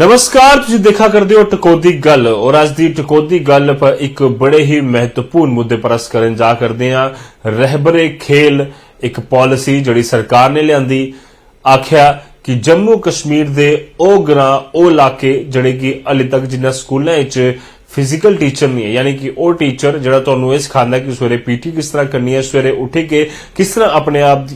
नमस्कार, तुसीं देखा करदे हो टकोदी गल और अज दी टकोदी गल पर एक बड़े ही महत्वपूर्ण मुद्दे पर अस करन जा करदे हां। रहबरे खेल एक पॉलिसी जिहड़ी सरकार ने लियांदी, आख्या कि जम्मू कश्मीर दे ओ ग्रां ओ इलाके जिहड़े कि हले तक जिन्ना स्कूलां विच फिजिकल टीचर नहीं है, यानी कि वो टीचर जिहड़ा तुहानूं इह सिखांदा कि सवेरे पीटी किस तरह करनी है, सवेरे उठ के किस तरह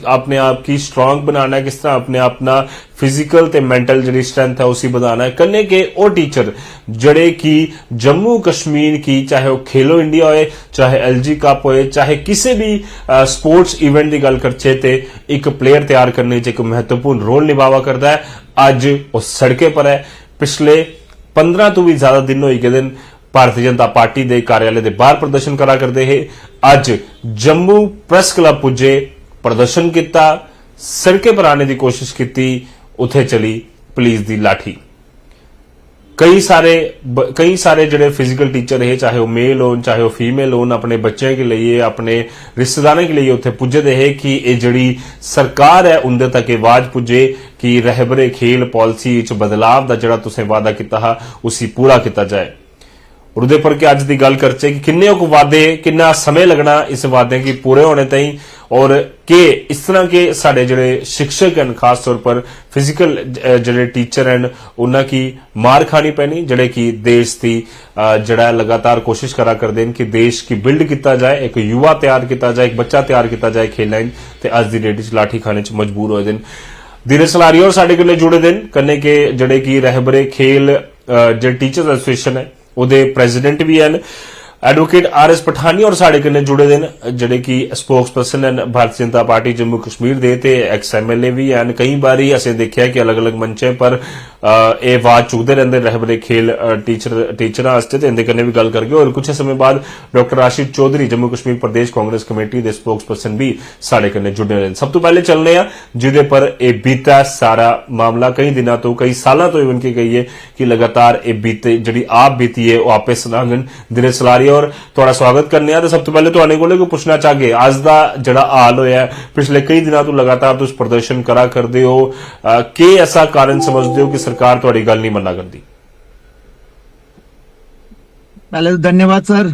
अपने आप की स्ट्रांग बनाना है, किस तरह अपने अपना फिजिकल ते मेंटल जिहड़ी स्ट्रेंथ है उसी बनाना है, कन्ने के वो टीचर जिहड़े कि जम्मू कश्मीर की चाहे वो खेलो इंडिया होए, चाहे LG कप होए, चाहे किसी भी स्पोर्ट्स इवेंट की गल करचे ते एक प्लेयर तैयार करने च एक महत्वपूर्ण रोल निभावा करता है। अज वो सड़कें पर है। पिछले 15 तो भी ज्यादा दिन होई गए दिन भारतीय जनता पार्टी के कार्यालय के बाहर प्रदर्शन करा करते हैं। अज जम्मू प्रेस क्लब पुजे, प्रदर्शन किया, सड़कें पर आने की कोशिश की, उथे चली पुलिस की लाठी। कई सारे जिहड़े फिजिकल टीचर है, चाहे वो मेल हो चाहे वो फीमेल हो, अपने बच्चे के लिए अपने रिश्तेदारों के लिए उत्थे पुजे दे है कि ये जिहड़ी सरकार है उनके तक आवाज पुजे कि रहबरे खेल पॉलिसी बदलाव का जिहड़ा तुसें वादा किया उसी पूरा किया जाए। और उहदे पर कि अज की गल करचे कि किन्ने वादे, किन्ना समय लगना इस वादे की पूरे होने ताईं, और के इस तरह के साडे जिहड़े शिक्षक हैं खास तौर पर फिजिकल जिहड़े टीचर हैं उन्हां की मार खानी पैनी, जिहड़े कि देश की जिहड़ा लगातार कोशिश करा करदे हैं कि देश की बिल्ड किया जाए, एक युवा तैयार किया जाए, एक बच्चा तैयार किया जाए खेलां ते अज की डेट च लाठी खाने च मजबूर होए दिन। धीरज सलारी और साडे कन्नै जुड़े दिन, कन्नै के जिहड़े कि रहबरे खेल जिहड़े टीचर्स एसोसीएशन है उहदे प्रेसिडेंट भी हैं एडवोकेट RS पठानी, और साडे कन्नै जुड़े दिन जिहड़े कि स्पोक्स पर्सन हैं भारतीय जनता पार्टी जम्मू कश्मीर दे ते एक्स MLA भी हैं। कई बारी असें देखिया कि अलग अलग मंचें पर ये आवाज चुकते रहते रहबरे खेल टीचर वास्ते, ते इहदे कन्नै भी गल करगे। और कुछ समय बाद डॉक्टर राशिद चौधरी जम्मू कश्मीर प्रदेश कांग्रेस कमेटी के स्पोक्स पर्सन भी साडे कन्नै जुड़े रहे। सब तो पहले चलने आ जिहदे पर यह बीता सारा मामला कई दिनों तो कई सालों तो इवन की गई है कि लगातार ये बीते जिहड़ी आप बीती है वो आपे सुनागन। धीरज सलारी और तुहाडा स्वागत करने आ। सब तो पहले तुहाडे कोलों पुछना चाहगे अज दा जिहड़ा हाल होया पिछले कई दिनों तो लगातार तुसीं प्रदर्शन करा करदे हो, कि ऐसा कारण समझते हो कि सरकार तुहाडी गल नहीं मन्ना करदी? पहले तो धन्यवाद सर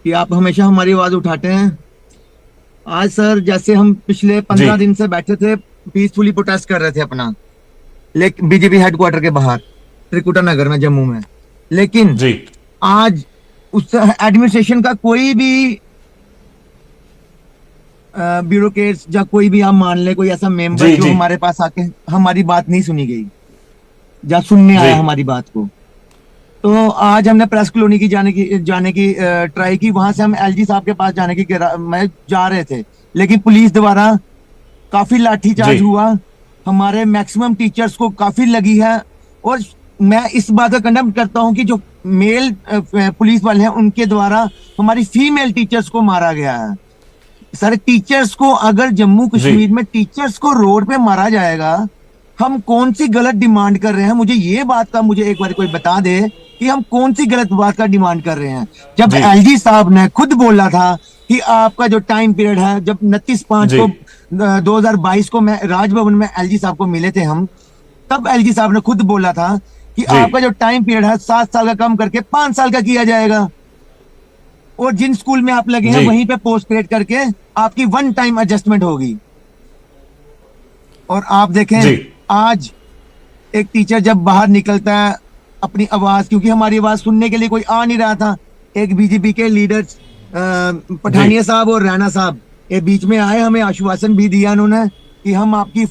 कि आप हमेशा हमारी आवाज उठाते हैं। आज सर जैसे हम पिछले 15 दिन से बैठे थे, पीसफुली प्रोटेस्ट कर रहे थे अपना, लेकिन बीजेपी हेडक्वार्टर के बाहर त्रिकुटा नगर में जम्मू में, लेकिन आज उस एडमिनिस्ट्रेशन का कोई भी ब्यूरोक्रेट्स या कोई भी आप मान ले कोई ऐसा मेंबर जो हमारे पास आके हमारी बात नहीं सुनी गई या सुनने आया हमारी बात को। तो आज हमने प्रेस कॉलोनी की जाने की ट्राई की, वहां से हम LG साहब के पास जाने की मैं जा रहे थे, लेकिन पुलिस द्वारा काफी लाठीचार्ज हुआ, हमारे मैक्सिमम टीचर्स को काफी लगी है। और मैं इस बात का कंडेम करता हूं कि जो मेल पुलिस वाले हैं उनके द्वारा हमारी फीमेल टीचर्स को मारा गया है। सर टीचर्स को, अगर जम्मू कश्मीर में टीचर्स को रोड पे मारा जाएगा, हम कौन सी गलत डिमांड कर रहे हैं? मुझे ये बात का मुझे एक बार कोई बता दे कि हम कौन सी गलत बात का डिमांड कर रहे हैं। जब LG साहब ने खुद बोला था कि आपका जो टाइम पीरियड है, जब 29/5 को 2022 को मैं राजभवन में LG साहब को मिले थे हम, तब LG साहब ने खुद बोला था कि आपका जो टाइम पीरियड है 7 साल का कम करके 5 साल का किया जाएगा, और जिन स्कूल में आप लगे हैं वहीं पे पोस्ट क्रिएट करके आपकी 1 टाइम एडजस्टमेंट होगी। और आप देखें आज एक टीचर जब बाहर निकलता है अपनी आवाज, क्योंकि हमारी आवाज सुनने के लिए कोई आ नहीं रहा था, एक बीजेपी के लीडर्स पठानिया साहब और रैना साहब ये बीच में आए, हमें आश्वासन भी दिया उन्होंने कि हम आपकी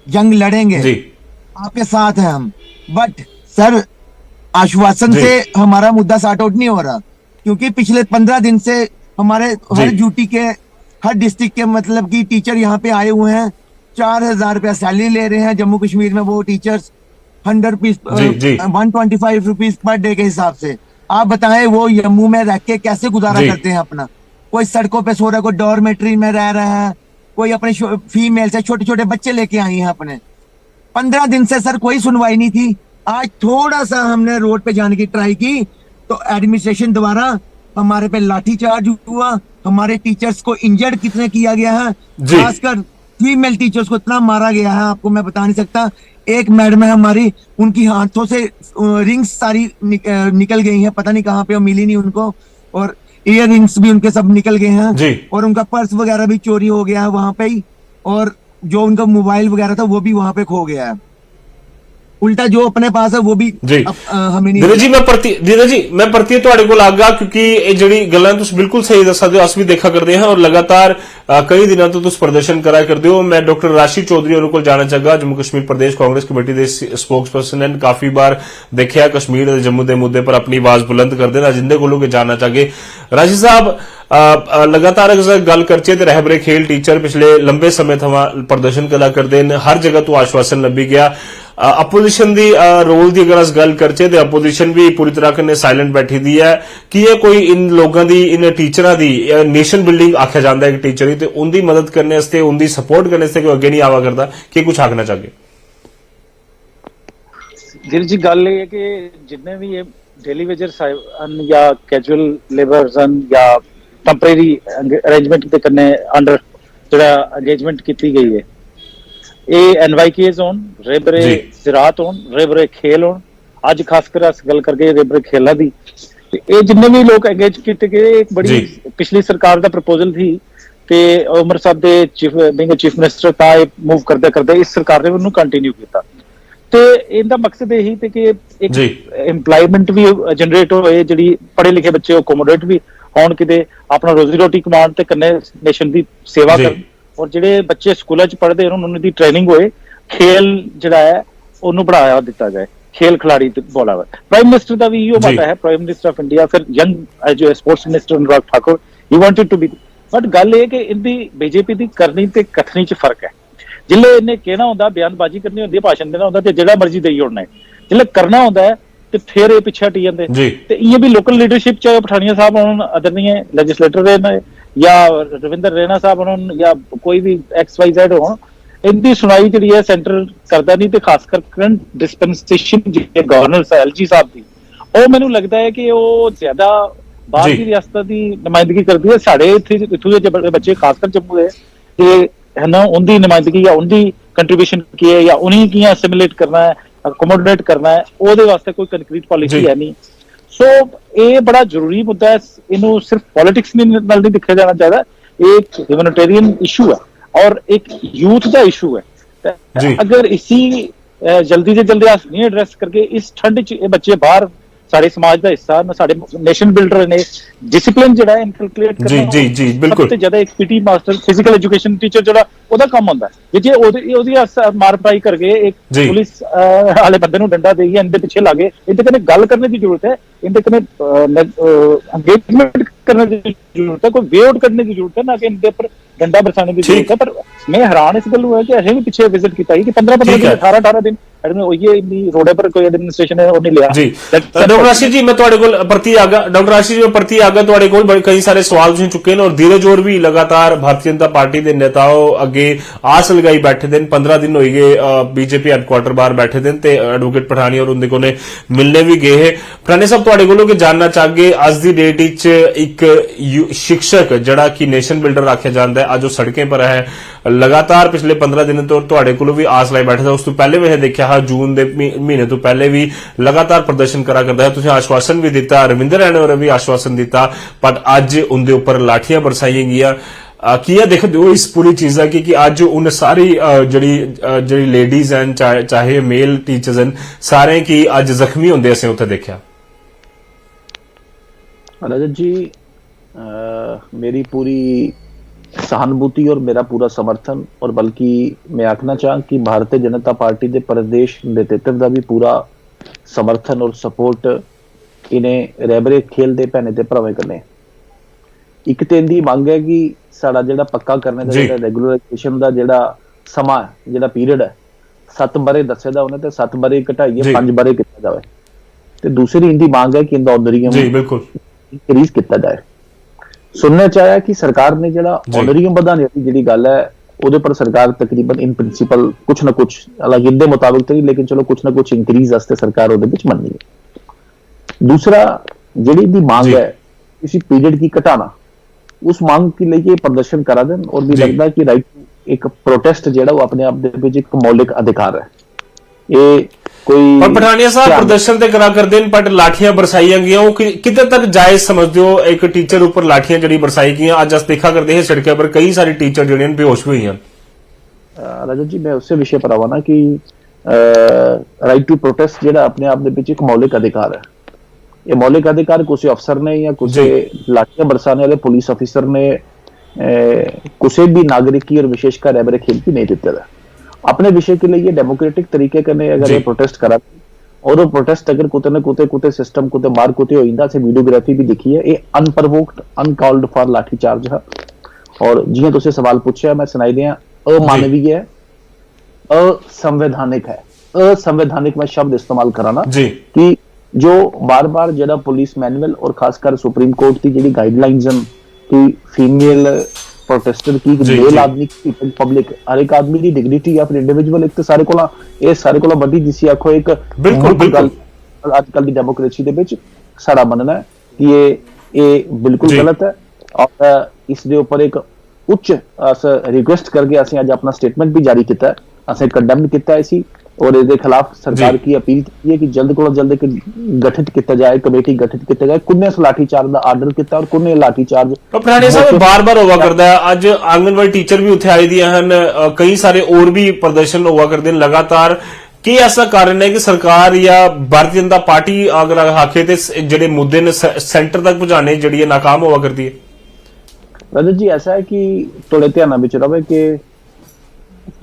जंग लड़ेंगे, आपके साथ हैं हम। बट सर आश्वासन से हमारा मुद्दा सॉर्ट आउट नहीं हो रहा, क्योंकि पिछले 15 दिन से हमारे हर ड्यूटी के हर डिस्ट्रिक्ट के मतलब कि टीचर यहाँ पे आए हुए हैं, 4000 रुपया सैलरी ले रहे हैं जम्मू कश्मीर में वो टीचर्स, 125 रुपीज पर डे के हिसाब से। आप बताएं वो जम्मू में रह के कैसे गुजारा करते हैं अपना? कोई सड़कों पे सो रहा है, कोई डॉर्मेट्री में रह रहा है, कोई अपने फीमेल से छोटे छोटे बच्चे लेके आई हैं अपने। 15 दिन से सर कोई सुनवाई नहीं थी। आज थोड़ा सा हमने रोड पे जाने की ट्राई की तो एडमिनिस्ट्रेशन द्वारा हमारे पे लाठीचार्ज हुआ, हमारे टीचर्स को इंजर्ड कितने किया गया है, खासकर फीमेल टीचर्स को इतना मारा गया है, आपको मैं बता नहीं सकता। एक मैडम है हमारी, उनकी हाथों से रिंग्स सारी निकल गई हैं, पता नहीं कहाँ पे, मिली नहीं उनको, और इयर रिंग्स भी उनके सब निकल गए हैं, और उनका पर्स वगैरह भी चोरी हो गया है वहां पे ही, और जो उनका मोबाइल वगैरह था वो भी वहां पे खो गया है। उल्टा जो अपने पास है वो भी हमें नहीं। धीरज जी मैं परतिए ਤੁਹਾਡੇ ਕੋਲ ਆਗਾ ਕਿਉਂਕਿ ਇਹ ਜਿਹੜੀ ਗੱਲਾਂ ਤੁਸੀਂ ਬਿਲਕੁਲ ਸਹੀ ਦੱਸ ਸਕਦੇ ਹੋ, ਅਸੀਂ ਵੀ ਦੇਖਾ ਕਰਦੇ ਹਾਂ ਔਰ ਲਗਾਤਾਰ ਕਈ ਦਿਨਾਂ ਤੋਂ ਤੁਸੀਂ ਪ੍ਰਦਰਸ਼ਨ ਕਰਾ ਕਰਦੇ ਹੋ। ਮੈਂ ਡਾਕਟਰ ਰਾਸ਼ੀ ਚੌਧਰੀ ਉਹਨਾਂ ਕੋਲ ਜਾਣਾ ਚਾਹਾਂਗਾ, ਜੰਮੂ ਕਸ਼ਮੀਰ ਪ੍ਰਦੇਸ਼ ਕਾਂਗਰਸ ਕਮੇਟੀ ਦੇ ਸਪੋਕਸਪਰਸਨ ਹਨ। ਕਾਫੀ ਵਾਰ ਦੇਖਿਆ ਕਸ਼ਮੀਰ ਤੇ ਜੰਮੂ ਦੇ ਮੁੱਦੇ ਪਰ ਆਪਣੀ ਆਵਾਜ਼ ਬੁਲੰਦ ਕਰਦੇ ਨੇ, ਜਿੰਦੇ ਕੋਲੋਂ ਕਿ ਜਾਣਨਾ ਚਾਹਾਂਗੇ ਰਾਸ਼ੀ ਸਾਹਿਬ लगातार अगर गल करचे तो रहबरे खेल टीचर पिछले लंबे समय थमां प्रदर्शन करा करते हैं, हर जगह तो आश्वासन लभी गया। अपोजिशन दी रोल दी अगर अस गल करचे तो अपोजिशन भी पूरी तरह कन्नै साइलेंट बैठी दी है कि ये कोई इन लोगों दी इन टीचरां दी नेशन बिल्डिंग आख्या जाता है एक टीचर ही, तो उनकी मदद करने वास्ते उनकी सपोर्ट करने वास्ते कोई अगे नहीं आवा करता, कि कुछ आखना चाहिए? जी गल ये कि जिन्ने भी ये डेली वेजर्स या कैजुअल लेबर्स या टैंपरेरी अरेंजमेंट के कन्ने अंडर जरा एंगेजमेंट की गई है, ये एनवाईकेज होन, रेबरे ज़राअत होन, रेबरे खेल होन, अज खासकर अस गल करके रेबरे खेलों की, ये जिन्ने भी लोग एंगेज किए गए, एक बड़ी पिछली सरकार का प्रपोजल थी ते उमर साहब दे चीफ मिनिस्टर था, मूव करते करते इस सरकार ने उन्होंने कंटिन्यू किया। तो इनका मकसद यही थे कि एक एम्पलॉयमेंट भी जनरेट होए, जी पढ़े लिखे बच्चे अकोमोडेट भी होण, किते अपना रोजी रोटी कमान ते कन्ने नेशन की सेवा करन, और जिहड़े बच्चे स्कूलों च पढ़ते हैं उन्होंने दी ट्रेनिंग होए, खेल जिहड़ा है उन्होंने बढ़ावा दिता जाए, खेल खिलाड़ी बोला हुआ। प्राइम मिनिस्टर का भी इहो मत है, प्राइम मिनिस्टर ऑफ इंडिया, फिर यंग जो sports minister Anurag Thakur, he wanted to be, but गल ये कि इनकी बीजेपी की करनी ते कथनी च फर्क है। जिल्ले इन्हें कहना होंदा, बयानबाजी करनी होंदी, भाषण देना होंदा, ते जिहड़ा मर्जी देई ओड़ना है, जिल्ले करना होंदा है ते फिर ये पिछे हटी जाते। ते ये भी लोकल लीडरशिप चाहे पठानिया साहब होन, आदरणीय लेजिस्लेटर रहे या रविंदर रैना साहब होन, या कोई भी XYZ होन, इनकी सुनाई जी है सेंटर करता नहीं, तो खासकर करंट डिस्पेंसेशन गवर्नर LG साहब की, वो मैनू लगता है कि वो ज्यादा बाहर की रियासत की नुमाइंदगी करती है। साढ़े इत्थों के बच्चे खासकर जम्मू के है ना, उनकी नुमाइंदगी या उनकी कंट्रीब्यूशन की है, या उन्हीं की असिमिलेट करना है, अकोमोडेट करना है, वो वास्ते कोई कंक्रीट पॉलिसी है नहीं। सो ये बड़ा जरूरी मुद्दा है, इनू सिर्फ पॉलिटिक्स नाल नहीं देखा जाना चाहिए, एक ह्यूमैनिटेरियन इशू है और एक यूथ का इशू है। अगर इसी जल्दी से जल्दी अस नहीं एड्रेस करके इस ठंड च बच्चे बाहर सारे समाज का हिस्सा, सारे नेशन बिल्डर ने डिसिप्लिन जो है इनकलकुलेट करना, बिल्कुल सबसे ज्यादा एक PT master physical education teacher जो ओदा काम होंदा है, जे ओदी मार पाई करके एक पुलिस वाले बंदे नूं डंडा देइए, इनके पीछे लागे, इनके कन्नै गल करने की जरूरत है, इनके कन्नै एंगेजमेंट करने की जरूरत है, कोई वे आउट करने की जरूरत है, ना कि इनके ऊपर डंडा बरसाने की जरूरत है। पर मैं हैरान इस गल है कि असें भी पिछे विजिट किया कि 15-15 दिन 18-18 दिन रोडे पर कोई एडमिनिस्ट्रेशन है नहीं लिया। डॉक्टर आशीष जी मैं तुहाडे कोल परती आ गया, डॉक्टर आशीष जी मैं परती आ गया, तुहाडे कोल कई सारे सवाल तुसीं चुके ने, और धीरज होर भी लगातार भारतीय जनता पार्टी के नेताओं अगे आस लगाई बैठे दिन, 15 दिन हो गए बीजेपी हैडक्वार्टर बाहर बैठे दिन, ते एडवोकेट पठानी और उनके कोने मिलने भी गए हैं। पठानी साहब तुहाडे कोलों कि जानना चाहगे अज दी डेट विच एक शिक्षक जिहड़ा कि नेशन बिल्डर आख्या जाता है, अज वो सड़कें पर है, लगातार पिछले 15 दिन तो तुहाडे कोलों भी आस लाई बैठे था, उस तो पहले भी देखा जून के महीने तो पहले भी लगातार प्रदर्शन करा करता है, तुसीं आश्वासन भी दिता, रविंदर रैना होरें भी आश्वासन दिता, पर अज उनके उपर लाठियां बरसाई गई। किया देखते हो इस पूरी चीज का कि अज उन सारी जड़ी लेडीज हैं, चाहे मेल टीचर्स हैं, सारे की अज जख्मी होंदे असें उत्थे देखा? रजत जी मेरी पूरी सहानुभूति और मेरा पूरा समर्थन, और बल्कि मैं आखना चाह कि भारतीय जनता पार्टी के प्रदेश नेतृत्व का भी पूरा समर्थन और सपोर्ट इन्हें रैबरे खेल दे भैने ते भरावें कन्नै। एक तो इनकी मांग है कि साडा जिहड़ा पक्का करने का जिहड़ा रेगुलराइजेशन का जिहड़ा समा है, जिहड़ा पीरियड है, 7 बरे दसे दा उन्हें, 7 बरे घटाइए 5 बरे किया जाए। तो दूसरी इनकी मांग है कि इनका ऑनरियम इंक्रीज किया जाए। सुनने चाहे कि सरकार ने जिहड़ा ऑनरियम बढ़ाने की जिहड़ी गल है, ਉਹਦੇ पर सरकार तकरीबन इन प्रिंसिपल कुछ ना कुछ, हालांकि इनके मुताबिक तो नहीं, लेकिन चलो कुछ ना कुछ इंक्रीज वास्ते सरकार ਉਹਦੇ ਵਿੱਚ ਮੰਨੀ है। दूसरा जिहड़ी दी मांग है किसी पीरियड की घटाना, उस मांग के लिए प्रदर्शन करा दें, और भी लगता है कि राइट ਇੱਕ ਪ੍ਰੋਟੈਸਟ ਜਿਹੜਾ ਉਹ ਆਪਣੇ ਆਪ ਦੇ ਵਿੱਚ ਇੱਕ ਮੌਲਿਕ ਅਧਿਕਾਰ ਹੈ। ਇਹ ਕੋਈ ਪਰ ਪਠਾਨੀਆ ਸਾਹਿਬ ਪ੍ਰਦਰਸ਼ਨ ਤੇ ਕਰਾ ਕਰਦੇ ਨੇ ਬਟ ਲਾਠੀਆਂ ਬਰਸਾਈਆਂ ਗਈਆਂ, ਉਹ ਕਿਤੇ ਤੱਕ ਜਾਇਜ਼ ਸਮਝਦੇ ਹੋ? ਇੱਕ ਟੀਚਰ ਉੱਪਰ ਲਾਠੀਆਂ ਜਿਹੜੀ ਬਰਸਾਈ ਗਈਆਂ, ਅੱਜ ਅਸ ਦੇਖਾ ਕਰਦੇ ਹੈ ਸੜਕਾਂ पर कई सारे टीचर ਜਿਹੜੇ ਨੇ ਬੇਹੋਸ਼ ਹੋਏ ਹਨ। ਰਜਤ ਜੀ, ਮੈਂ ਉਸੇ ਵਿਸ਼ੇ ਪਰ ਆਵਾਂ ਕਿ ਰਾਈਟ ਟੂ ਪ੍ਰੋਟੈਸਟ ਜਿਹੜਾ ਆਪਣੇ ਆਪ ਦੇ ਵਿੱਚ ਇੱਕ ਮੌਲਿਕ ਅਧਿਕਾਰ ਹੈ। ਇਹ ਮੌਲਿਕ ਅਧਿਕਾਰ ਕਿਸੇ ਅਫਸਰ ਨੇ ਜਾਂ ਕਿਸੇ ਲਾਠੀਆਂ ਬਰਸਾने वाले पुलिस अफिसर ने किसी भी नागरिक की और विशेषकर रहबरे खेल की नहीं देते था। अपने विषय के लिए ये डेमोक्रेटिक तरीके करने अगर ये प्रोटेस्ट करा और वो प्रोटेस्ट अगर कुते न कुते सिस्टम कुते मार कुते हो इंदा से वीडियोग्राफी भी दिखी है, ये अनप्रवोक्ड अनकॉल्ड फॉर लाठी चार्ज है। और जियां तुसे सवाल पूछा मैं सुनाई दिया, अमानवीय है, असंवैधानिक है। असंवैधानिक मैं शब्द इस्तेमाल कराना कि जो बार बार जरा पुलिस मैनुअल और खासकर सुप्रीम कोर्ट की जी गाइडलाइंस कि फीमेल प्रोटेस्टर की मेल आदमी की पब्लिक हर एक आदमी की डिग्निटी या फिर इंडिविजुअल एक सारे को बड़ी जिसी आखो एक बिल्कुल आजकल की डेमोक्रेसी दे विच सारा मनना है कि ये बिल्कुल गलत है। और इस दे ऊपर एक उच्च अस रिक्वेस्ट करके असें आज अपना स्टेटमेंट भी जारी किया है, असें कंडेम किया है इसी और इसके खिलाफ सरकार की अपील की है कि जल्द को जल्द एक गठित किया जाए, कमेटी गठित किया जाए। कुन्ने लाठी चार्ज का आर्डर किया और कुन्ने लाठी चार्ज पठानिया साहब बार-बार हुआ करता है। आज आंगनवाड़ी टीचर भी उत्थे आए दियां हन, कई सारे और भी प्रदर्शन हुआ करते हैं लगातार। की ऐसा कारण है कि सरकार या भारतीय जनता पार्टी अगर आखे ते जिहड़े मुद्दे ने सेंटर तक पहुंचाने जिहड़ी नाकाम हुआ करती है? रजत जी, ऐसा है कि थोड़े ध्यान विच रहे कि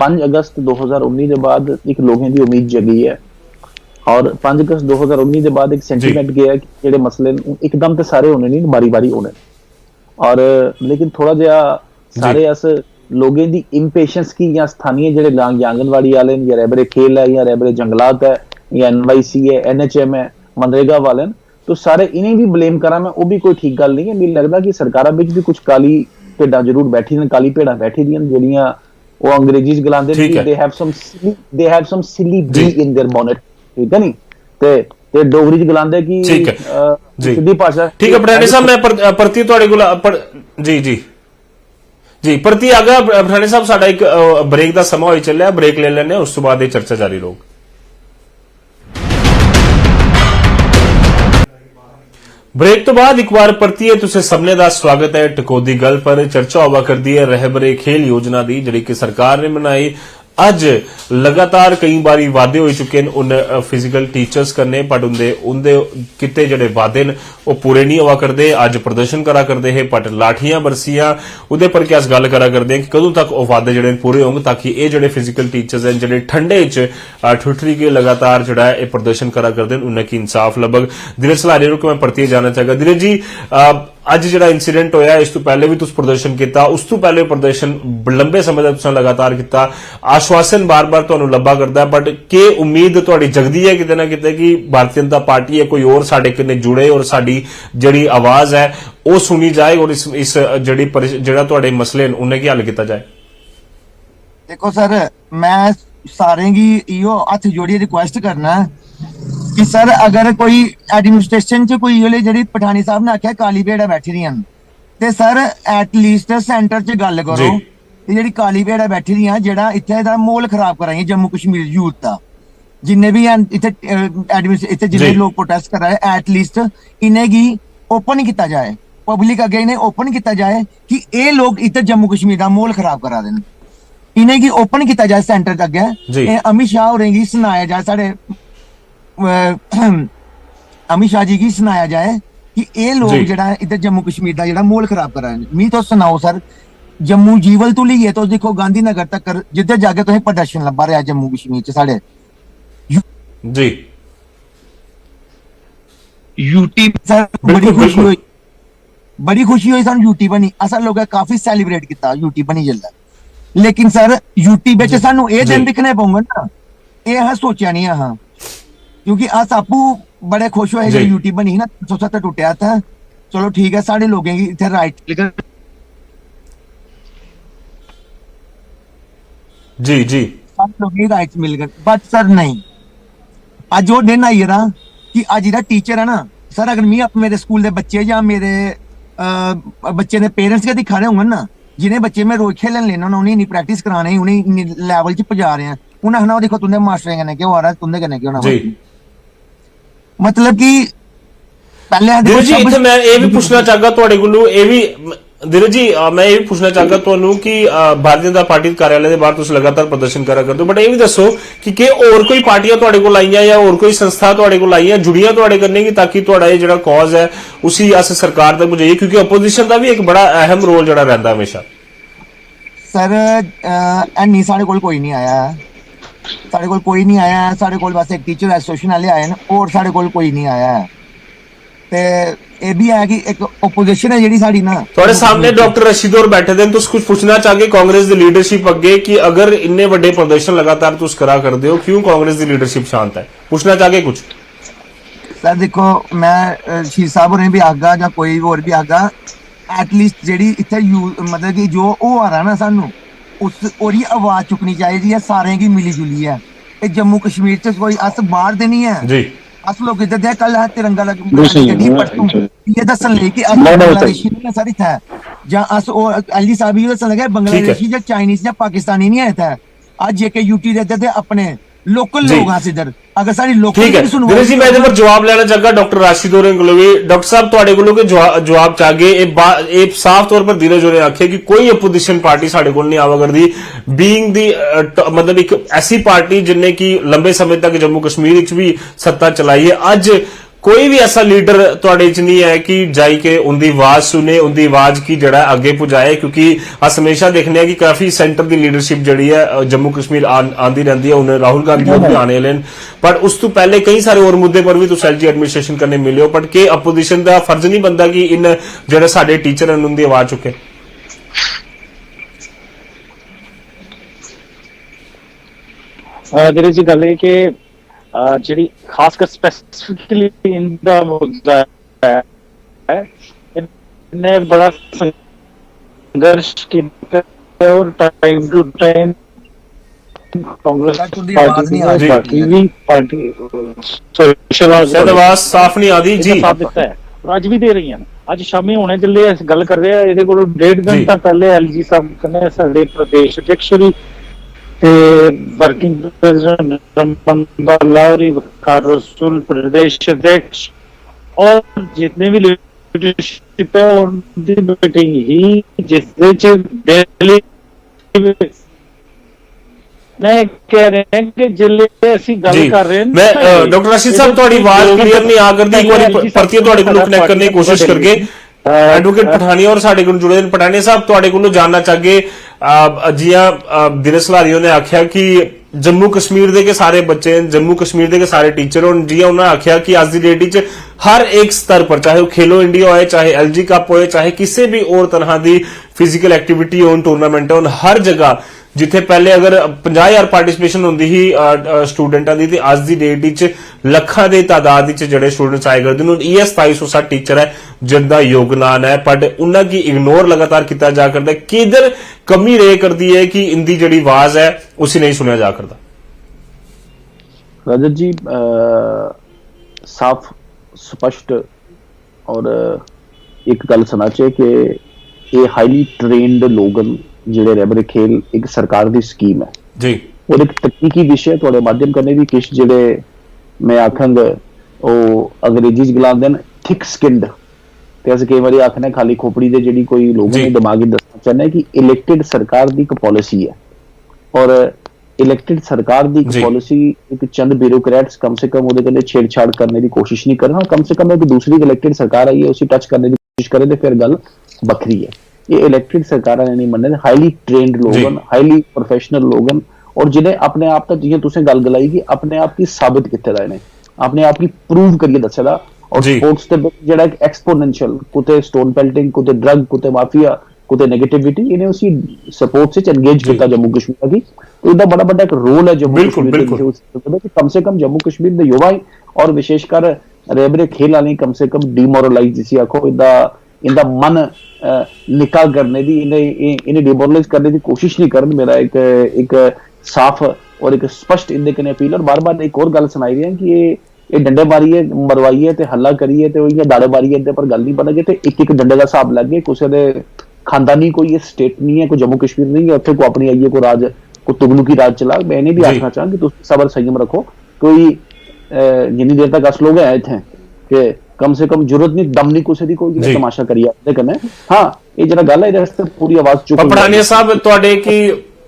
5 अगस्त 2019 के बाद एक लोगों की उम्मीद जगी है और 5 अगस्त 2019 के बाद एक सेंटीमेंट गया कि जेडे मसले एकदम तो सारे होने नहीं, बारी बारी होने और लेकिन थोड़ा जहा सारे अस लोगों की इंपेशेंस की या स्थानीय जेडे आंगनवाड़ी वाले या रहबरे खेल है या रहबरे जंगलात है या NYC है NHM है मनरेगा वाले, तो सारे इन्हें भी ब्लेम करा मैं, वो भी कोई ठीक गल नहीं है। मुझे लगता कि सरकारां विच भी कुछ काली भेडां जरूर बैठी ने, काली भेडां बैठी दियां जेड़ियां वो अंग्रेजी च गलांदे ने कि they have some silly bee in their bonnet, ठीक है नहीं ते डोगरी च गलांदे कि सिद्धी भाषा। ठीक है पठानिया साहब, मैं प्रति तुहाडे कोल जी जी जी प्रति आ गया। पठानिया साहब साडा एक ब्रेक दा समा होई चलिया, ब्रेक ले लेने, उस तो बाद ये चर्चा जारी रहेगी। ब्रेक तो बाद एक बार परतिए तुसे सबने दा स्वागत है। टकोदी गल पर चर्चा हुआ करती है रहबरे खेल योजना दी जिहड़ी कि सरकार ने बनाई। अज लगातार कई बारी वादे हो चुके हैं उन फिजिकल टीचर्स करने, बट उनदे किते जिहड़े वादे ने वो पूरे नहीं हुआ करते। अज प्रदर्शन करा करते हैं बट लाठियां बरसियां उहदे पर क्या गल करा करते हैं कि कदों तक वो वादे जिहड़े पूरे होंगे ताकि ये जिहड़े फिजिकल टीचर्स हैं जिहड़े ठंडे च ठुठरी के लगातार जिहड़ा है प्रदर्शन करा करते हैं उन्हें की इंसाफ लभग। दिनेश सलारिया को मैं परतिए जाना चाहगा। दिनेश जी, अज जिहड़ा इंसीडेंट होया इस तो पहले भी तुस प्रदर्शन किया, उस तो पहले प्रदर्शन लंबे समय तक तुसां लगातार किया, आश्वासन बार बार तुहानूं लब्भा करदा है, बट के उम्मीद तुहाडी जगदी है किते ना किते कि भारतीय जनता पार्टी है कोई और साडे कन्नै जुड़े और साडी जिहड़ी आवाज है वो सुनी जाए और इस जिहड़ा तुहाडे मसले न उन्हें की हल किया जाए? देखो सर, मैं सारे की इहो हथ जोड़िए रिक्वेस्ट करना कि सर अगर कोई एडमिनिस्ट्रेशन च कोई वाले जी पठानी साहब ने आख्या काली भेड़ा बैठी दी ते सर एटलीस्ट सेंटर च गल करो जी काली भेड़ा बैठी दी जेड़ा इत्थे दा माहौल खराब कराई जम्मू कश्मीर यूथ का जिन्ने भी इत्थे जिन्ने लोग प्रोटेस्ट कर रहे हैं एटलीस्ट इन्हें गी ओपन किया जाए, पब्लिक अगे इन्हें ओपन किया जाए कि ये लोग इत्थे जम्मू कश्मीर का माहौल खराब करा देन, इन्हें गी ओपन किया जाए सेंटर अगे। अमित शाह होरें गी सनाया जाए, साढ़े अमित शाह जी की सुनाया जाए कि ये लोग जड़ा इधर जम्मू कश्मीर का जड़ा माहौल खराब कर रहे हैं। मी तो सुनाओ सर, जम्मू जीवल तो लीए तो देखो गांधीनगर तक जिधर जाके तो प्रदर्शन लब्भा रहा जम्मू कश्मीर च साढ़े जी यूटी सर बड़ी खुशी हुई सानू यूटी बनी, असा लोग काफी सेलिब्रेट किया यूटी बनी जल्दा, लेकिन सर यूटी बिच सानू ये दिन दिखने पौंगे ना, ये सोचा नहीं हाँ क्योंकि अस आपू बड़े खुश हुए जब यूटी बनी ना 370 टूटिया था। चलो ठीक है, साढ़े लोगों की इतने राइट जी जी लोगों की राइट्स मिल गए, बट सर नहीं अज वो दिन आई है ना कि अज जो टीचर है ना सर, अगर मैं मेरे स्कूल के बच्चे या मेरे बच्चे ने पेरेंट्स के दिखा रहे होंगे ना जिन्हें बच्चे में रोज खेलन लेना उन्हें इन्नी प्रैक्टिस कराने उन्हें इन्नी लेवल च पजा रहे हैं उन्हें आखना देखो तुंदे मास्टरें कन्नै केह् होआ दा तुंदे कन्नै केह् होना जी मतलब कि पहले धीरज जी इत्थे मैं ये भी पूछना चाहगा ਤੁਹਾਡੇ ਕੋਲੋਂ ਇਹ ਵੀ धीरज जी मैं ये भी पूछना चाहगा ਤੁਹਾਨੂੰ कि भारतीय जनता पार्टी कार्यालय ਦੇ ਬਾਹਰ ਤੁਸੀਂ ਲਗਾਤਾਰ ਪ੍ਰਦਰਸ਼ਨ ਕਰਾ ਕਰਦੇ ਹੋ ਬਟ ਇਹ ਵੀ ਦੱਸੋ ਕਿ ਹੋਰ ਕੋਈ ਪਾਰਟੀਆਂ ਤੁਹਾਡੇ ਕੋਲ ਆਈਆਂ ਜਾਂ ਹੋਰ ਕੋਈ ਸੰਸਥਾ ਤੁਹਾਡੇ ਕੋਲ ਆਈਆਂ ਜੁੜੀਆਂ ਤੁਹਾਡੇ ਕਰਨੇ ਕਿ ਤਾਂ ਕਿ ਤੁਹਾਡਾ ਇਹ ਜਿਹੜਾ ਕਾਜ਼ ਹੈ ਉसी ਅਸ ਸਰਕਾਰ ਤੱਕ ਪਹੁੰਚਾਈਏ ਕਿਉਂਕਿ ਆਪੋਜੀਸ਼ਨ ਦਾ ਵੀ ਇੱਕ ਬੜਾ ਅਹਿਮ ਰੋਲ ਜਿਹੜਾ ਰਹਿੰਦਾ ਹਮੇਸ਼ਾ सर ਐਨੀ ਸਾਡੇ ਕੋਲ ਕੋਈ ਨਹੀਂ ਆਇਆ ਸਾਡੇ ਕੋਲ ਕੋਈ ਨਹੀਂ ਆਇਆ ਸਾਡੇ ਕੋਲ ਬਸ ਇੱਕ ਟੀਚਰ ਐਸੋਸੀਏਸ਼ਨ ਵਾਲੇ ਆਏ ਨੇ ਹੋਰ ਸਾਡੇ ਕੋਲ ਕੋਈ ਨਹੀਂ ਆਇਆ ਤੇ ਇਹ ਵੀ ਹੈ ਕਿ ਇੱਕ ਆਪੋਜੀਸ਼ਨ ਹੈ ਜਿਹੜੀ ਸਾਡੀ ਨਾ ਤੁਹਾਡੇ ਸਾਹਮਣੇ ਡਾਕਟਰ ਰਸ਼ੀਦ ਔਰ ਬੈਠੇ ਦੇ ਤੁਸੀਂ ਕੁਝ ਪੁੱਛਣਾ ਚਾਹਗੇ ਕਾਂਗਰਸ ਦੀ ਲੀਡਰਸ਼ਿਪ ਅੱਗੇ ਕਿ ਅਗਰ ਇੰਨੇ ਵੱਡੇ ਪ੍ਰਦਰਸ਼ਨ ਲਗਾਤਾਰ ਤੁਸੀਂ ਕਰਾ ਕਰਦੇ ਹੋ ਕਿਉਂ ਕਾਂਗਰਸ ਦੀ ਲੀਡਰਸ਼ਿਪ ਸ਼ਾਂਤ ਹੈ ਪੁੱਛਣਾ ਚਾਹਗੇ ਕੁਝ ਸਰ ਦੇਖੋ ਮੈਂ ਸ਼ੀਰ ਸਾਹਿਬ ਹੋਰੇ ਵੀ ਆਗਾ ਜਾਂ ਕੋਈ ਹੋਰ ਵੀ ਆਗਾ ਐਟਲੀਸਟ ਜਿਹੜੀ ਇੱਥੇ ਮਤਲਬ ਕਿ ਜੋ ਉਹ ਆ ਰਹਾ ਨਾ ਸਾਨੂੰ ਉਸ ਉਹਦੀ ਆਵਾਜ਼ ਚੁੱਕਣੀ ਚਾਹੀਦੀ ਹੈ ਸਾਰਿਆਂ ਦੀ ਮਿਲੀ ਜੁਲੀ ਹੈ ਇਹ ਜੰਮੂ ਕਸ਼ਮੀਰ ਚ ਕੋਈ ਅਸ ਬਾਹਰ ਦੇ ਨਹੀਂ ਹੈ ਜੀ अस लोग इधर दे कल तिरंगा ये दसन ले कि अस बांग्लादेशी नहीं सारी था ਜਾਂ ਅਸ ਉਹ ਐਲਜੀ ਸਾਹਿਬ ਇਹ ਦੱਸਣ ਲੱਗੇ ਬੰਗਲਾਦੇਸ਼ੀ ਜਾਂ ਚਾਈਨੀਜ਼ ਜਾਂ ਪਾਕਿਸਤਾਨੀ ਨਹੀਂ ਆਇਆ था आज जेके यूटी रहते थे अपने लोकल लोग हैं इधर अगर सारी लोकल ठीक है धीरज जी मैं ਇਹਦੇ ਪਰ ਜਵਾਬ ਲੈਣਾ ਚਾਹਾਂਗਾ ਡਾਕਟਰ ਰਾਸ਼ਿਦ ਹੋਰਾਂ ਕੋਲੋਂ ਵੀ ਡਾਕਟਰ ਸਾਹਿਬ ਤੁਹਾਡੇ ਕੋਲੋਂ ਕਿ ਜਵਾਬ ਚਾਹਗੇ ਇਹ ਸਾਫ਼ ਤੌਰ ਪਰ ਧੀਰਜ ਹੋਰਾਂ ਆਖਿਆ ਕਿ ਕੋਈ ਆਪੋਜੀਸ਼ਨ ਪਾਰਟੀ ਸਾਡੇ ਕੋਲ ਨਹੀਂ ਆਵਾ ਕਰਦੀ ਬੀਇੰਗ ਦੀ ਮਤਲਬ ਇੱਕ ਐਸੀ ਪਾਰਟੀ ਜਿਨੇ ਕਿ ਲੰਬੇ ਸਮੇਂ ਤੱਕ ਜੰਮੂ ਕਸ਼ਮੀਰ ਵਿੱਚ ਵੀ ਸੱਤਾ ਚਲਾਈ ਹੈ ਅੱਜ कोई भी ऐसा लीडर ਤੁਹਾਡੇ ਚ नहीं है कि जाई के उनकी आवाज सुने उनकी आवाज की जड़ा आगे पुजाए क्योंकि अस हमेशा देखने कि काफी सेंटर की लीडरशिप जड़ी है जम्मू कश्मीर आंदी रहती है उन्हें राहुल गांधी भी आने वाले पर उस तो पहले कई सारे और मुद्दे पर भी तुम एलजी एडमिनिस्ट्रेशन करने मिले हो बट के अपोजिशन का फर्ज नहीं बनता कि इन जड़े साडे टीचर हैं उनकी आवाज चुके धीरज जी गल है कि ਜਿਹੜੀ ਖਾਸ ਕਰ ਸਪੈਸੀਫਿਕਲੀ ਇਹਦਾ ਮੁੱਦਾ ਹੈ ਇਹਨੇ ਬੜਾ ਸੰਘਰਸ਼ ਕੀਤਾ ਔਰ time to time Congress party ਵੀ ਪਾਰਟੀ ਸੋਸ਼ਲ ਆਵਾਜ਼ ਸਾਫ਼ ਨਹੀਂ ਆਦੀ ਜੀ ਅੱਜ ਵੀ ਦੇ ਰਹੀਆਂ ਅੱਜ ਸ਼ਾਮੀ ਹੋਣੇ ਚੱਲੇ ਗੱਲ ਕਰ ਰਹੇ ਆ ਇਹਦੇ ਕੋਲ 1.5 ਘੰਟਾ ਪਹਿਲੇ ਐਲਜੀ ਸਾਹਿਬ ਕਹਿੰਦੇ ਸਾਡੇ ਪ੍ਰਦੇਸ਼ ਅਧਿਕਸ਼ ਵੀ वर्किंग प्रेसिडेंट रमन लाहौरी वकार रसूल प्रदेश अध्यक्ष और जितने भी लीडरशिप है उनकी मीटिंग ही जिससे दिल्ली मैं कह रहे हैं कि जिले ऐसी गल कर रहे हैं मैं डॉक्टर रशीद साहब थोड़ी आवाज क्लियर नहीं आ करती एक बार परतिए ਤੁਹਾਡੇ ਕੋਲ ਕਨੈਕਟ करने की कोशिश करके एडवोकेट पठानिया और साडे कोल जुड़े पठानिया साहब ਤੁਹਾਡੇ ਕੋਲੋਂ जानना चाहगे जियां धीरज सलारियों ने आख्या कि जम्मू कश्मीर दे के सारे बच्चे जम्मू कश्मीर दे के सारे टीचर और जियां उन्होंने आख्या कि आज की डेट च हर एक स्तर पर चाहे वो खेलो इंडिया होए चाहे एलजी कप होए चाहे किसी भी और तरह की फिजिकल एक्टिविटी हो टूरनामेंट हो हर जगह जिथे पहले अगर 50,000 पार्टिसिपेशन होंदी ही स्टूडेंटां दी ते आज दी डेट विच ਲੱਖਾਂ ਦੇ ਤਾਦਾਦ ਵਿੱਚ ਜਿਹੜੇ ਸਟੂਡੈਂਟਸ ਆਏ ਕਰਦੇ ਨੇ ਇਹ 2760 ਟੀਚਰ ਹੈ ਜਿੰਦਾ ਯੋਗਦਾਨ ਹੈ ਪਰ ਉਹਨਾਂ ਕੀ ਇਗਨੋਰ ਲਗਾਤਾਰ ਕੀਤਾ ਜਾ ਕਰਦਾ ਕਿਧਰ ਕਮੀ ਰਹਿ ਕਰਦੀ ਹੈ ਕਿ ਇੰਦੀ ਜਿਹੜੀ ਆਵਾਜ਼ ਹੈ ਉਸੇ ਨਹੀਂ ਸੁਣਿਆ ਜਾ ਕਰਦਾ रजत जी साफ स्पष्ट और एक गल सुना चाहिए कि ये हाईली ट्रेंड लोगन ਜਿਹੜੇ ਰੈਬਰ ਖੇਲ ਇੱਕ ਸਰਕਾਰ ਦੀ ਸਕੀਮ ਹੈ ਜੀ और एक तकनीकी विषय ਤੁਹਾਡੇ ਮਾਧਿਅਮ ਕਰਨੇ ਦੀ ਕਿਸ ਜਿਹੜੇ ਮੈਂ ਆਖਾਂਗਾ ਉਹ ਅੰਗਰੇਜ਼ੀ ਚ ਗਲਾਉਂਦੇ ਨੇ ਥਿਕ ਸਕਿਨਡ ਤੇ ਅਸੀਂ ਕਈ ਵਾਰੀ ਆਖਨੇ ਖਾਲੀ ਖੋਪੜੀ ਦੇ ਜਿਹੜੀ ਕੋਈ ਲੋਕਾਂ ਨੇ ਦਿਮਾਗੀ ਦੱਸਣਾ ਚਾਹੁੰਦੇ ਕਿ ਇਲੈਕਟਿਡ ਸਰਕਾਰ ਦੀ ਇੱਕ ਪਾਲਿਸੀ ਹੈ ਔਰ ਇਲੈਕਟਿਡ ਸਰਕਾਰ ਦੀ ਇੱਕ ਪਾਲਿਸੀ ਇੱਕ ਚੰਦ ਬਿਊਰੋਕਰੈਟਸ ਕਮ ਸੇ ਕਮ ਉਹਦੇ ਕੋਲੇ ਛੇੜਛਾੜ ਕਰਨੇ ਦੀ ਕੋਸ਼ਿਸ਼ ਨਹੀਂ ਕਰਨਾ ਕਮ ਸੇ ਕਮ ਇੱਕ ਦੂਸਰੀ ਇਲੈਕਟਿਡ ਸਰਕਾਰ ਆਈ ਹੈ ਉਸੇ ਟੱਚ ਕਰਨੇ ਦੀ ਕੋਸ਼ਿਸ਼ ਕਰੇ ਤੇ ਫਿਰ ਗੱਲ ਵੱਖਰੀ ਹੈ ये इलेक्टेड सरकार नहीं मनने हाईली ट्रेंड लोगन हाईली प्रोफेशनल लोगन और जिन्हें अपने आप तक जियां तुसें गल गलाई कि अपने आप की साबित किते दा ने अपने आप की प्रूव करिए दस्से दा और स्पोर्ट्स ते जेड़ा एक एक्सपोनेंशियल कुते स्टोन पेल्टिंग कुते ड्रग कुते माफिया कुते नेगेटिविटी इन्हें उसी सपोर्ट से एंगेज किया जम्मू कश्मीर की तो इनका बड़ा बड़ा एक रोल है जम्मू कश्मीर कि कम से कम जम्मू कश्मीर दे युवा और विशेषकर रेबरे खेल वाली कम से कम डिमोरलाइज जिसी आखो इनका मन निका करने दी इन्हें डिमोरलाइज करने की कोशिश नहीं करन मेरा एक साफ और एक स्पष्ट इनके कने अपील और बार बार एक और गल सुनाई रही है कि ये डंडे मारिए मरवाइए ते हल्ला करिए ते इयां दाड़े मारिए इनते पर गल नहीं बनेगी ते एक डंडे का हिसाब लग गए कुछ दे खानदानी कोई ये स्टेट नहीं है, कोई जम्मू कश्मीर नहीं है उत्थे को अपनी आइए को राज को तुगलकी राज चला। मैंने भी आखना चाह कि सबर संयम रखो, कोई जिन्नी देर तक अस लोग है इत्थे कि कम से कम जरूरत नहीं दम नहीं कुछ दी कोई तमाशा करिए कन्ने। हाँ ये जरा गल है इस पूरी आवाज चुक पठानिया साहब तुहाडे की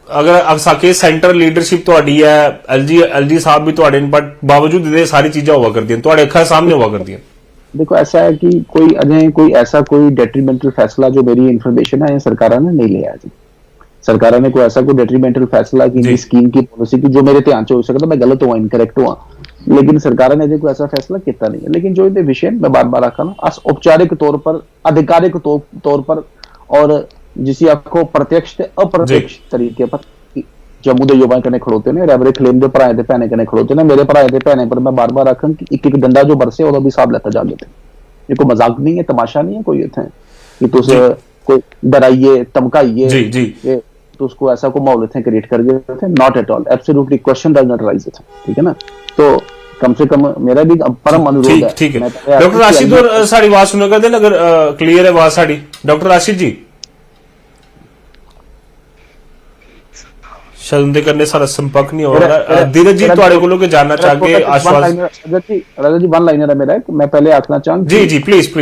अगर असाके सेंटर लीडरशिप तुहाडी है, एलजी साहब भी तुहाडे, बट बावजूद ये सारी चीजें हुआ करती हैं तुहाडे अखां सामने हुआ करती हैं। देखो ऐसा है कि कोई अजय कोई ऐसा कोई डेट्रीमेंटल फैसला जो मेरी इंफॉर्मेशन है सरकार ने नहीं लिया जी। सरकार ने कोई ऐसा कोई डेट्रीमेंटल फैसला की स्कीम की पॉलिसी की जो मेरे ध्यान च हो सकता मैं गलत हुआ इनकरेक्ट हुआ, लेकिन सरकार ने कोई ऐसा फैसला किया नहीं है। लेकिन जो ये विषय मैं बार बार आखा ना अस औपचारिक तौर पर आधिकारिक तौर पर और जिसी आपको प्रत्यक्ष अप्रत्यक्ष तरीके पर जम्मू के युवा कने खड़ोते ने, रैबरे खलेम के भराए के भैने कने खड़ोते ने। मेरे भराए के भैने पर मैं बार बार आखा कि एक डंडा जो बरसे भी हिसाब लेता जा लेते। ये कोई मजाक नहीं है, तमाशा नहीं है कोई इतने कि तुस कोई डराइए धमकाइए तो उसको ऐसा को माहौल इतने क्रिएट कर गए, not at all, absolutely question does not rise it, ठीक है ना। तो कम से कम मेरा भी परम अनुरोध है। ठीक है डॉक्टर राशिद और सारी बात सुनो कर देना अगर क्लियर है बात साड़ी। डॉक्टर राशिद जी शायद उनके करने सारा संपर्क नहीं हो रहा। धीरज जी तुहाडे कोलों के जानना चाहगे आश्वासन। राजा जी वन लाइनर है मेरा, मैं पहले आखना चाहूँ जी प्लीज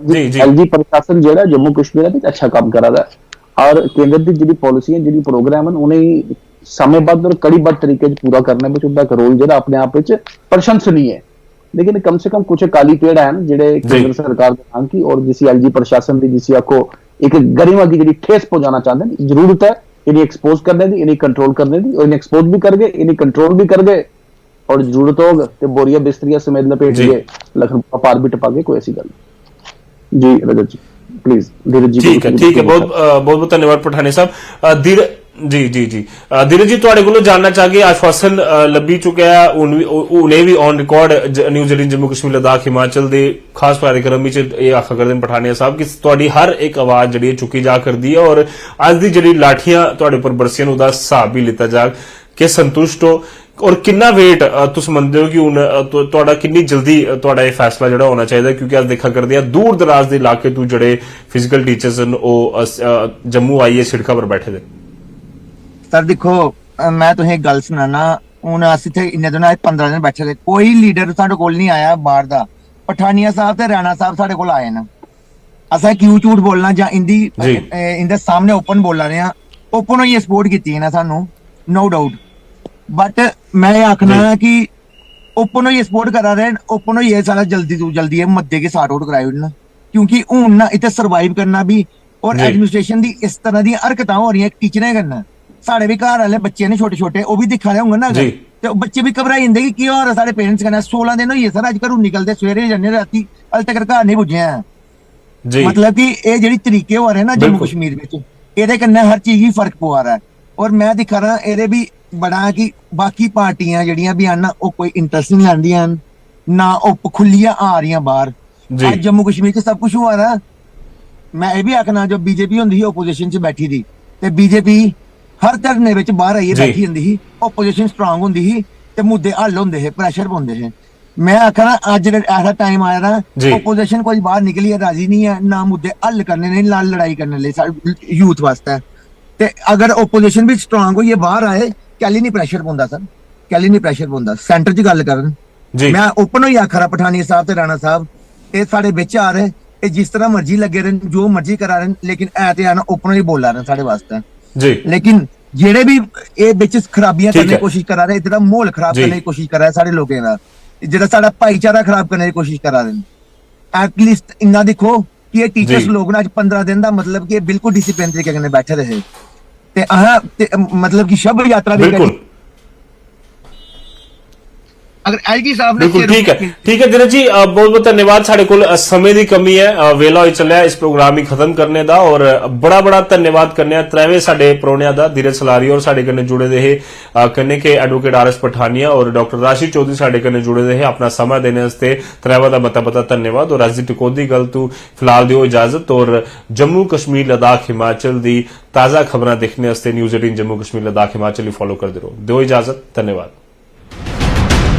जी एलजी प्रशासन जो है जम्मू कश्मीर में अच्छा काम करा रहा है और केंद्र की जी पॉलिसी है जी प्रोग्राम है उन्हें समयबद्ध और कड़ीबद्ध तरीके पूरा करने में उनका रोल जो अपने आप प्रशंसनीय है। लेकिन कम से कम कुछ काली पेड़ है जेडे केंद्र सरकार नाम की और जिसी एलजी प्रशासन की जिसी आपको एक गरिमा की जी ठेस पहुंचाना चाहते हैं, जरूरत है इन्हें एक्सपोज करने की, इन्हें कंट्रोल करने की, और इन्हें एक्सपोज भी कर गए, इन्हें कंट्रोल भी कर गए और जरूरत होगा तो बोरिया बिस्तरिया समेत लपेट के लखनऊ पार भी टपा के कोई ऐसी गल जी। रजत जी प्लीज धीरज जी। ठीक है बहुत धन्यवाद पठाने साहब। धीरज जी तुहाडे कोलों जानना चाहगे आश्वासन लभी चुका है उन्हें भी on record news 18 Jammu Kashmir Ladakh Himachal के खास कार्यक्रम में आखा करते पठानिया साहब कि तुहाडी हर एक आवाज जिहड़ी चुकी जा करदी है और अज दी जिहड़ी लाठियां तुहाडे उपर बरसियां उहदा हिसाब भी लिता जाग कि संतुष्ट हो और कितना वेट तुस मनदे हो कि हुण तुहाडा कितनी जल्दी तुहाडा यह फैसला जिहड़ा होना चाहिए, क्योंकि अज देखा करदे हैं दूर दराज के इलाके तो जिहड़े फिजिकल टीचर्स न जम्मू आइए सिड़कों पर बैठे दे। सर देखो मैं तुसें गल सुनाना हूं अस इत्थे इन्ने दिन 15 दिन बैठे थे, कोई लीडर साडे कोल नहीं आया बाहर दा। पठानिया साहब ते राणा साहब साडे कोल आए ना, असें क्यों झूठ बोलना जां इंदे सामने ओपन बोला रहे हैं, ओपन होइए सपोर्ट कीती है ना सानू नो डाउट। बट मैं आखना कि ओपन होइए सपोर्ट करा रहे, ओपन होइए सारा जल्दी तो जल्दी है मद्दे के सार्ट आउट कराई ना, क्योंकि हूं ना इत्थे सर्वाइव करना भी और एडमिनिस्ट्रेशन दी इस तरह दी हरकतां हो रही हैं टीचरें करना। साढ़े भी घर वाले बच्चे ने छोटे छोटे वो भी दिखा रहे होंगे ना अगर, तो बच्चे भी घबराई जाते कि हो रहा साढ़े पेरेंट्स कहना 16 दिन होइए सर अज घरों निकलते सवेरे जाने राती अल तक घर नहीं पुजे हैं। मतलब कि ये जेहड़ी तरीके हो रहे हैं ना जम्मू कश्मीर में ये कन्नै हर चीज ही फर्क पवा रहा है। और मैं दिखा रहा ये भी बड़ा कि बाकी पार्टियां जड़ियां भी ना वो कोई इंटरस्ट नहीं लैंदियां ना वो खुलियां आ रही बाहर। आज जम्मू कश्मीर च सब कुछ हुआ रहा। मैं ये भी आखना जो बीजेपी होंदी ही ओपोजिशन च बैठी थी ते बीजेपी हर धरने विच बाहर आइए बैठी होंदी ही, ओपोजिशन स्ट्रांग होंदी ही ते मुद्दे हल होंदे हे, प्रेशर पाउंदे हे। मैं आखना अज ऐसा टाइम आया ना ओपोजिशन कोई बाहर निकली है राजी नहीं है ना मुद्दे हल करने ने ना लड़ाई करने लिए यूथ वास्ते। ते अगर ओपोजिशन भी स्ट्रांग होइए बाहर आए कैली नहीं प्रेशर पाउंदा सर, कैली नहीं प्रेशर पाउंदा सेंटर च गल करन। मैं ओपन होई आख रहा पठानिया साहब ते राणा साहब ये साडे विच आ रहे, ये जिस तरह मर्जी लगे रहन जो मर्जी करा रहन, लेकिन ऐ ते आना ओपन ही बोला रहे साडे वास्ते जी। लेकिन जेड़े भी ये बिच खराबियां करने की कोशिश करा रहे, इधर माहौल खराब करने की कोशिश करा रहे सारे लोगों का, जेड़ा साडा भाईचारा खराब करने की कोशिश करा रहे। एटलीस्ट इन्ना देखो कि ये टीचर्स लोग ना 15 दिन का मतलब कि बिल्कुल डिसिप्लिन तरीके कन्नै बैठे रहे ते मतलब कि शब यात्रा भी करी। अगर एलजी साहब ने ठीक है धीरज जी बहुत बहुत धन्यवाद। साडे कोल समय की कमी है, वेला होई चलिया इस प्रोग्राम ही खत्म करने दा और बड़ा धन्यवाद करने त्रैवे साडे परौणियां दा, धीरज सलारी और साडे कन्नै जुड़े दे हे कन्ने के एडवोकेट आर एस पठानिया और डॉक्टर राशिद चौधरी साडे कन्नै जुड़े दे हे। अपना समय देने वास्ते त्रैवा दा बता धन्यवाद। और अज दी टकोदी गल तू फिलहाल दिओ इजाजत और जम्मू कश्मीर लद्दाख हिमाचल दी ताजा खबरां देखने वास्ते न्यूज़ 18 जम्मू कश्मीर लद्दाख हिमाचल ही फॉलो करदे रहो। दिओ इजाजत, धन्यवाद।